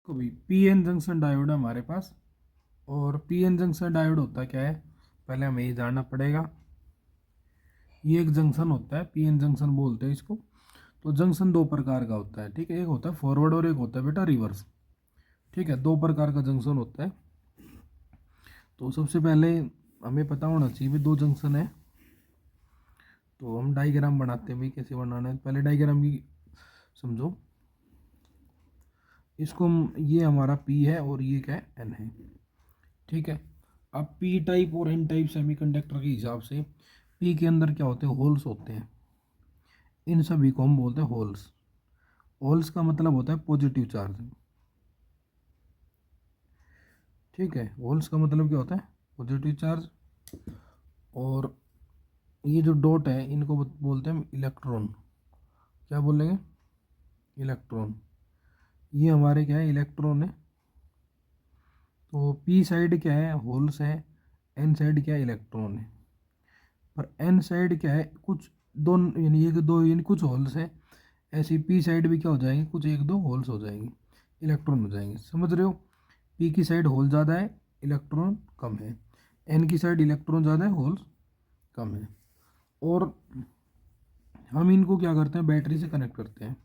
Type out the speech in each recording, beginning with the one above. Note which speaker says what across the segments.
Speaker 1: को भी P N junction diode है हमारे पास। और पी एन जंक्शन डायोड होता क्या है, पहले हमें ये जानना पड़ेगा। ये एक जंक्शन होता है, पी एन जंक्शन बोलते हैं इसको। तो जंक्शन दो प्रकार का होता है, ठीक है, एक होता है फॉरवर्ड और एक होता है बेटा रिवर्स। ठीक है, दो प्रकार का जंक्शन होता है। तो सबसे पहले हमें पता होना चाहिए भी दो जंक्शन है। तो हम डायग्राम बनाते हैं भाई, कैसे बनाना है पहले डायग्राम की समझो। इसको ये हमारा पी है और ये क्या है, एन है। ठीक है, अब पी टाइप और एन टाइप सेमीकंडक्टर के हिसाब से पी के अंदर क्या होते हैं, होल्स होते हैं। इन सभी को हम बोलते हैं होल्स। होल्स का मतलब होता है पॉजिटिव चार्ज। ठीक है, होल्स का मतलब क्या होता है, पॉजिटिव चार्ज। और ये जो डॉट है इनको बोलते हैं इलेक्ट्रॉन। क्या बोलेंगे, इलेक्ट्रॉन। ये हमारे क्या है, इलेक्ट्रॉन है। तो पी साइड क्या है, होल्स है। एन साइड क्या है, इलेक्ट्रॉन है। पर एन साइड क्या है, कुछ दो यानी एक दो यानी कुछ होल्स है। ऐसी पी साइड भी क्या हो जाएंगे, कुछ एक दो होल्स हो जाएंगे, इलेक्ट्रॉन हो जाएंगे। समझ रहे हो, पी की साइड होल ज़्यादा है, इलेक्ट्रॉन कम है। एन की साइड इलेक्ट्रॉन ज़्यादा है, होल्स कम है। और हम इनको क्या करते हैं, बैटरी से कनेक्ट करते हैं।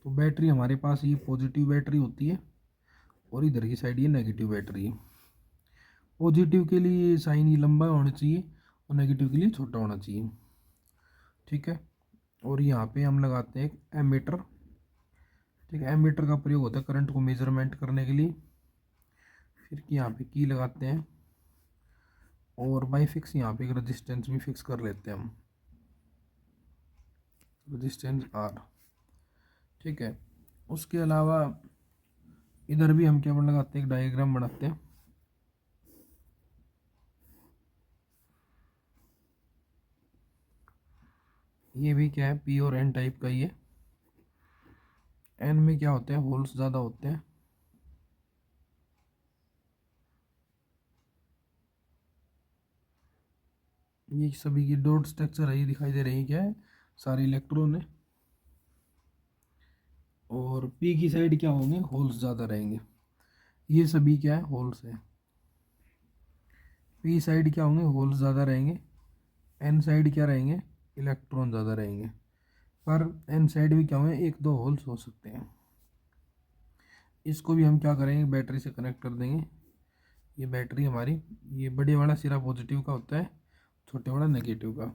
Speaker 1: तो बैटरी हमारे पास ये पॉजिटिव बैटरी होती है और इधर की साइड ये नेगेटिव बैटरी है। पॉजिटिव के लिए साइन ये लंबा होना चाहिए और नेगेटिव के लिए छोटा होना चाहिए। ठीक है, और यहाँ पे हम लगाते हैं एक एमीटर। ठीक है, एमीटर का प्रयोग होता है करंट को मेजरमेंट करने के लिए। फिर यहाँ पे की लगाते हैं और बाई फिक्स यहाँ पे एक रजिस्टेंस भी फिक्स कर लेते हैं हम, रजिस्टेंस आर। ठीक है, उसके अलावा इधर भी हम क्या लगाते हैं, एक डायग्राम बनाते हैं। ये भी क्या है, पी और एन टाइप का ही है। एन में क्या होते हैं, होल्स ज़्यादा होते हैं। ये सभी की डॉट स्ट्रक्चर है, ये दिखाई दे रही है क्या है, सारे इलेक्ट्रॉन है। और पी की साइड क्या होंगे, होल्स ज़्यादा रहेंगे। ये सभी क्या है, होल्स है। पी साइड क्या होंगे, होल्स ज़्यादा रहेंगे। एन साइड क्या रहेंगे, इलेक्ट्रॉन ज़्यादा रहेंगे। पर एन साइड भी क्या होंगे, एक दो होल्स हो सकते हैं। इसको भी हम क्या करेंगे, बैटरी से कनेक्ट कर देंगे। ये बैटरी हमारी, ये बड़े वाला सिरा पॉजिटिव का होता है, छोटे वाला नेगेटिव का।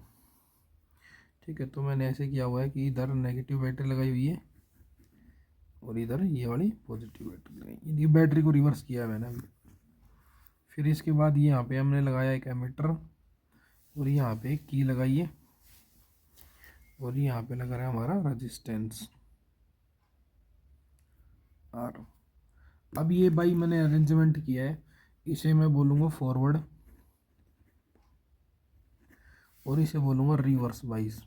Speaker 1: ठीक है, तो मैंने ऐसे किया हुआ है कि इधर नेगेटिव बैटरी लगाई हुई है और इधर ये वाली पॉजिटिव बैटरी लगाई। ये बैटरी को रिवर्स किया है मैंने अभी। फिर इसके बाद ये यहाँ पे हमने लगाया एक एमीटर और यहाँ पे एक की लगाई है और यहाँ पे लगा रहा है हमारा रजिस्टेंस आर। अब ये भाई मैंने अरेंजमेंट किया है, इसे मैं बोलूँगा फॉरवर्ड और इसे बोलूँगा रिवर्स बाइस।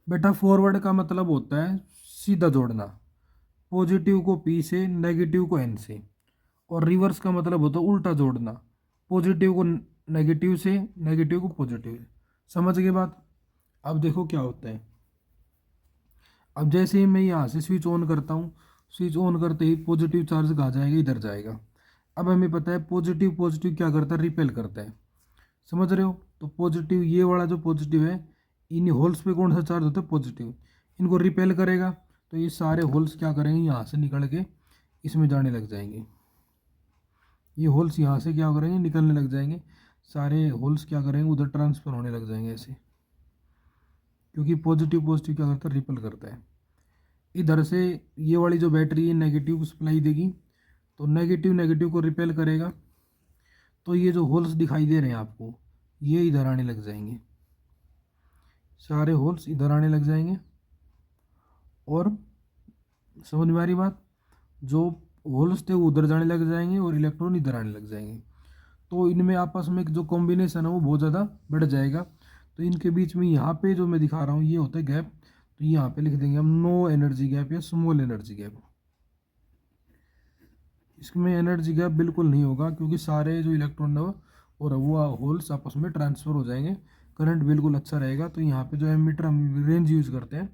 Speaker 1: बेटा फॉरवर्ड का मतलब होता है सीधा जोड़ना, पॉजिटिव को पी से, नेगेटिव को एन से। और रिवर्स का मतलब होता है उल्टा जोड़ना, पॉजिटिव को नेगेटिव से, नेगेटिव को पॉजिटिव से। समझ गए बात। अब देखो क्या होता है, अब जैसे ही मैं यहाँ से स्विच ऑन करता हूँ, स्विच ऑन करते ही पॉजिटिव चार्ज कहाँ जाएगा, इधर जाएगा। अब हमें पता है पॉजिटिव पॉजिटिव क्या करता है, रिपेल करता है। समझ रहे हो, तो पॉजिटिव ये वाला जो पॉजिटिव है, इन होल्स पे कौन सा चार्ज होता है, पॉजिटिव, इनको रिपेल करेगा। तो ये सारे होल्स क्या करेंगे, यहाँ से निकल के इसमें जाने लग जाएंगे। ये होल्स यहाँ से क्या करेंगे, निकलने लग जाएंगे। सारे होल्स क्या करेंगे, उधर ट्रांसफर होने लग जाएंगे ऐसे, क्योंकि पॉजिटिव पॉजिटिव क्या करता है, रिपेल करता है। इधर से ये वाली जो बैटरी है नेगेटिव को सप्लाई देगी, तो नेगेटिव नेगेटिव को रिपेल करेगा। तो ये जो होल्स दिखाई दे रहे हैं आपको, ये इधर आने लग जाएंगे, सारे होल्स इधर आने लग जाएंगे। और समझ में आ रही बात, जो होल्स थे वो उधर जाने लग जाएंगे और इलेक्ट्रॉन इधर आने लग जाएंगे। तो इनमें आपस में जो कॉम्बिनेशन है वो बहुत ज़्यादा बढ़ जाएगा। तो इनके बीच में यहाँ पे जो मैं दिखा रहा हूँ ये होता है गैप। तो यहाँ पे लिख देंगे हम नो एनर्जी गैप या स्मॉल एनर्जी गैप। इसमें एनर्जी गैप बिल्कुल नहीं होगा, क्योंकि सारे जो इलेक्ट्रॉन है और वो होल्स आपस में ट्रांसफ़र हो जाएंगे, करंट बिल्कुल अच्छा रहेगा। तो यहाँ पे जो एमीटर हम रेंज यूज़ करते हैं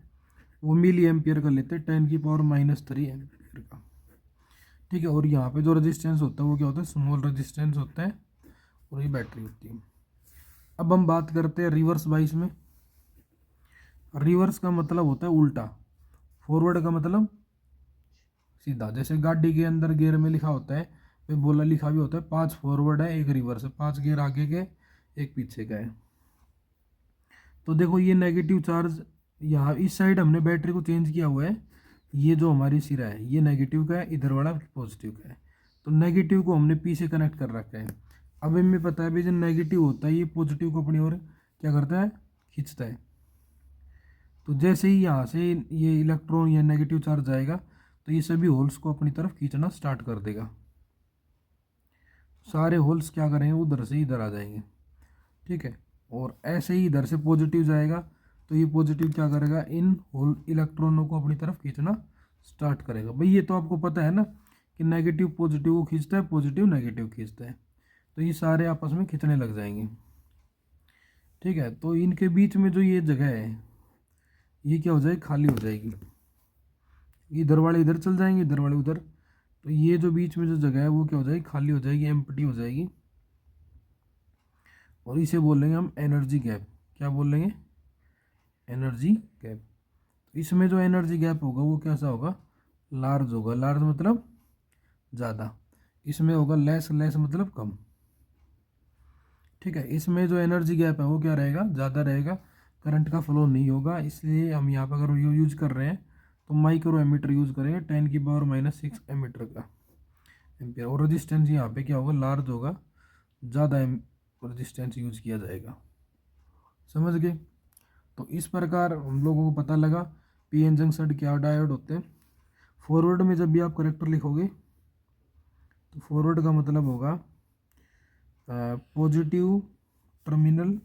Speaker 1: वो मिली एम्पियर का लेते हैं, 10⁻³ एम्पियर का। ठीक है। और यहाँ पे जो रेजिस्टेंस होता है वो क्या होता है, स्मॉल रेजिस्टेंस होता है, और ये बैटरी होती है। अब हम बात करते हैं रिवर्स बाइस में। रिवर्स का मतलब होता है उल्टा, फॉरवर्ड का मतलब सीधा। जैसे गाड़ी के अंदर गियर में लिखा होता है, पे बोला लिखा भी होता है 5 फॉरवर्ड है 1 रिवर्स है, 5 गियर आगे के 1 पीछे का है। तो देखो ये नेगेटिव चार्ज यहाँ इस साइड हमने बैटरी को चेंज किया हुआ है, ये जो हमारी सिरा है ये नेगेटिव का है, इधर वाला पॉजिटिव का है। तो नेगेटिव को हमने पी से कनेक्ट कर रखा है। अब हमें पता है भी जो नेगेटिव होता है ये पॉजिटिव को अपनी ओर क्या करता है, खींचता है। तो जैसे ही यहाँ से ये इलेक्ट्रॉन या नेगेटिव चार्ज आएगा तो ये सभी होल्स को अपनी तरफ खींचना स्टार्ट कर देगा। सारे होल्स क्या करेंगे, उधर से इधर आ जाएंगे। ठीक है। और ऐसे ही इधर से पॉजिटिव जाएगा तो ये पॉजिटिव क्या करेगा, इन होल इलेक्ट्रॉनों को अपनी तरफ खींचना स्टार्ट करेगा। भाई ये तो आपको पता है ना कि नेगेटिव पॉजिटिव को खींचता है, पॉजिटिव नेगेटिव खींचता है, तो ये सारे आपस में खींचने लग जाएंगे। ठीक है। तो इनके बीच में जो ये जगह है ये क्या हो जाएगी, खाली हो जाएगी। इधर वाले इधर चल जाएंगे, इधर वाले उधर, तो ये जो बीच में जो जगह है वो क्या हो जाएगी, खाली हो जाएगी, एम्प्टी हो जाएगी। और इसे बोलेंगे हम एनर्जी गैप। क्या बोलेंगे, एनर्जी गैप। तो इसमें जो एनर्जी गैप होगा वो कैसा होगा, लार्ज होगा। लार्ज मतलब ज़्यादा। इसमें होगा लेस, लेस मतलब कम। ठीक है। इसमें जो एनर्जी गैप है वो क्या रहेगा, ज़्यादा रहेगा, करंट का फ्लो नहीं होगा। इसलिए हम यहाँ पर अगर यूज कर रहे हैं तो माइक्रो एमीटर यूज़ करेंगे, 10⁻⁻6 एमीटर का एम्पियर। और रजिस्टेंस यहाँ पे क्या होगा, लार्ज होगा, ज़्यादा रजिस्टेंस यूज किया जाएगा। समझ गए। तो इस प्रकार हम लोगों को पता लगा पी एन जंक्शन क्या डायोड होते हैं। फॉरवर्ड में जब भी आप करेक्टर लिखोगे तो फॉरवर्ड का मतलब होगा पॉजिटिव टर्मिनल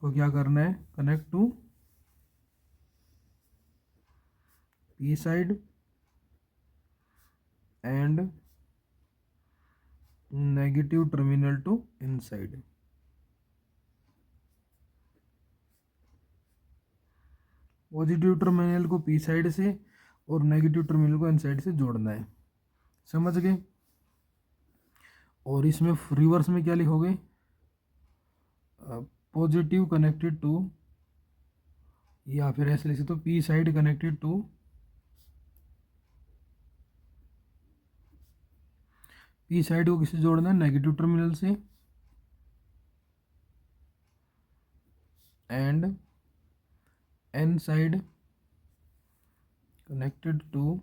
Speaker 1: को क्या करना है, connect to P side and negative terminal to N side. Positive terminal को पी साइड से और नेगेटिव टर्मिनल को एन साइड से जोड़ना है। समझ गए। और इसमें रिवर्स में क्या लिखोगे, पॉजिटिव कनेक्टेड टू, या फिर ऐसे लिख सकते हो P side connected to P side को किससे जोड़ना है, नेगेटिव टर्मिनल से, and N side connected to,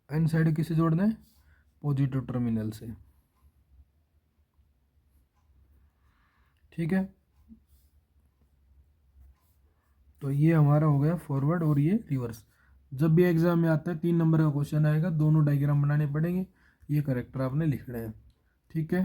Speaker 1: N side किससे जोड़ना है, पॉजिटिव टर्मिनल से। ठीक है। तो ये हमारा हो गया फॉरवर्ड और ये रिवर्स। जब भी एग्जाम में आता है 3 नंबर का क्वेश्चन आएगा, दोनों डायग्राम बनाने पड़ेंगे, ये करेक्टर आपने लिखना है। ठीक है।